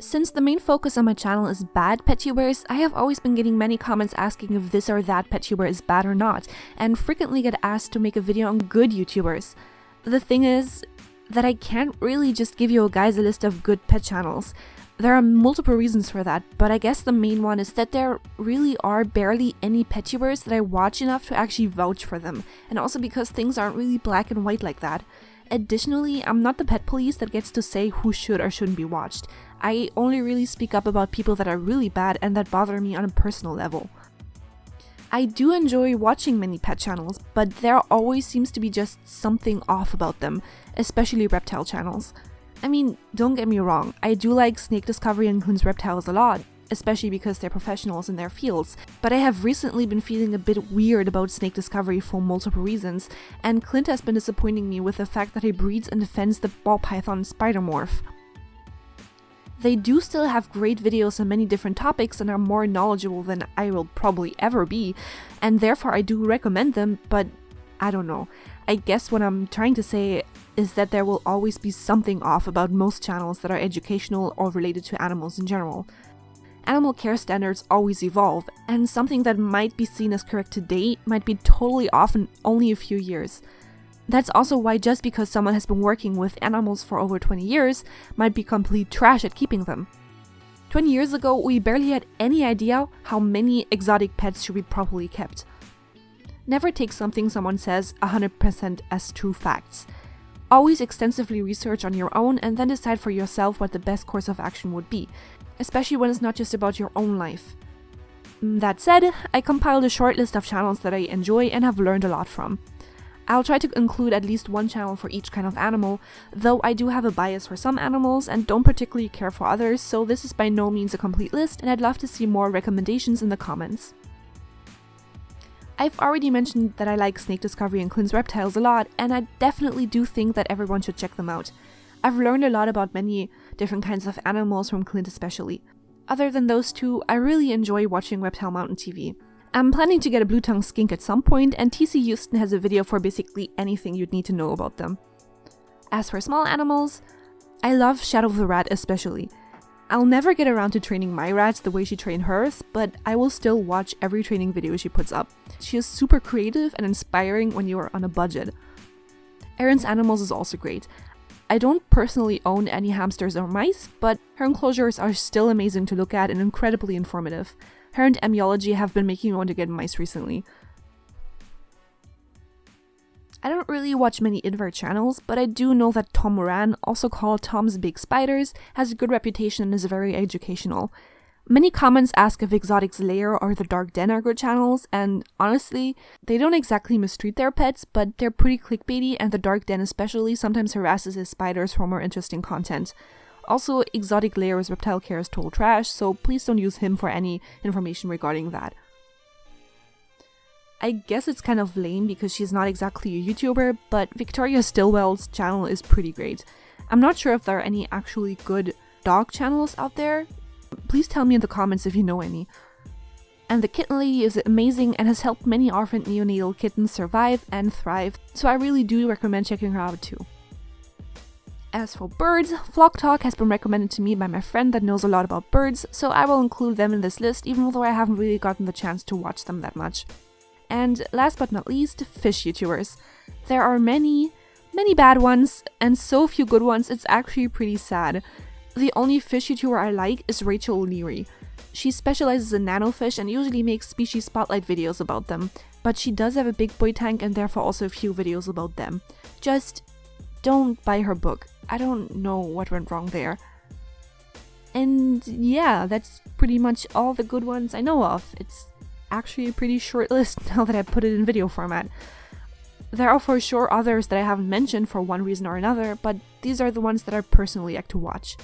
Since the main focus on my channel is bad PetTubers, I have always been getting many comments asking if this or that PetTuber is bad or not, and frequently get asked to make a video on good YouTubers. The thing is that I can't really just give you guys a list of good pet channels. There are multiple reasons for that, but I guess the main one is that there really are barely any PetTubers that I watch enough to actually vouch for them, and also because things aren't really black and white like that. Additionally, I'm not the pet police that gets to say who should or shouldn't be watched. I only really speak up about people that are really bad and that bother me on a personal level. I do enjoy watching many pet channels, but there always seems to be just something off about them, especially reptile channels. I mean, don't get me wrong, I do like Snake Discovery and Clint's Reptiles a lot, especially because they're professionals in their fields, but I have recently been feeling a bit weird about Snake Discovery for multiple reasons, and Clint has been disappointing me with the fact that he breeds and defends the ball python spider morph. They do still have great videos on many different topics and are more knowledgeable than I will probably ever be, and therefore I do recommend them, but I don't know. I guess what I'm trying to say is that there will always be something off about most channels that are educational or related to animals in general. Animal care standards always evolve, and something that might be seen as correct today might be totally off in only a few years. That's also why just because someone has been working with animals for over 20 years might be complete trash at keeping them. 20 years ago, we barely had any idea how many exotic pets should be properly kept. Never take something someone says 100% as true facts. Always extensively research on your own and then decide for yourself what the best course of action would be, especially when it's not just about your own life. That said, I compiled a short list of channels that I enjoy and have learned a lot from. I'll try to include at least one channel for each kind of animal, though I do have a bias for some animals and don't particularly care for others, so this is by no means a complete list, and I'd love to see more recommendations in the comments. I've already mentioned that I like Snake Discovery and Clint's Reptiles a lot, and I definitely do think that everyone should check them out. I've learned a lot about many different kinds of animals from Clint especially. Other than those two, I really enjoy watching Reptile Mountain TV. I'm planning to get a blue-tongued skink at some point, and TC Houston has a video for basically anything you'd need to know about them. As for small animals, I love Shadow the Rat especially. I'll never get around to training my rats the way she trained hers, but I will still watch every training video she puts up. She is super creative and inspiring when you are on a budget. Erin's Animals is also great. I don't personally own any hamsters or mice, but her enclosures are still amazing to look at and incredibly informative. Her and Emiology have been making me want to get mice recently. I don't really watch many invert channels, but I do know that Tom Moran, also called Tom's Big Spiders, has a good reputation and is very educational. Many comments ask if Exotic's Lair or The Dark Den are good channels, and honestly, they don't exactly mistreat their pets, but they're pretty clickbaity, and The Dark Den especially sometimes harasses his spiders for more interesting content. Also, Exotic Lair's reptile care is total trash, so please don't use him for any information regarding that. I guess it's kind of lame because she's not exactly a YouTuber, but Victoria Stillwell's channel is pretty great. I'm not sure if there are any actually good dog channels out there. Please tell me in the comments if you know any. And the Kitten Lady is amazing and has helped many orphaned neonatal kittens survive and thrive, so I really do recommend checking her out too. As for birds, Flock Talk has been recommended to me by my friend that knows a lot about birds, so I will include them in this list even though I haven't really gotten the chance to watch them that much. And last but not least, fish YouTubers. There are many bad ones and so few good ones, it's actually pretty sad. The only fish YouTuber I like is Rachael O'Leary. She specializes in nanofish and usually makes species spotlight videos about them, but she does have a big boy tank and therefore also a few videos about them. Just don't buy her book. I don't know what went wrong there. And yeah, that's pretty much all the good ones I know of. It's actually a pretty short list now that I put it in video format. There are for sure others that I haven't mentioned for one reason or another, but these are the ones that I personally like to watch.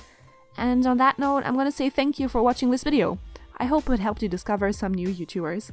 And on that note, I'm gonna say thank you for watching this video. I hope it helped you discover some new YouTubers.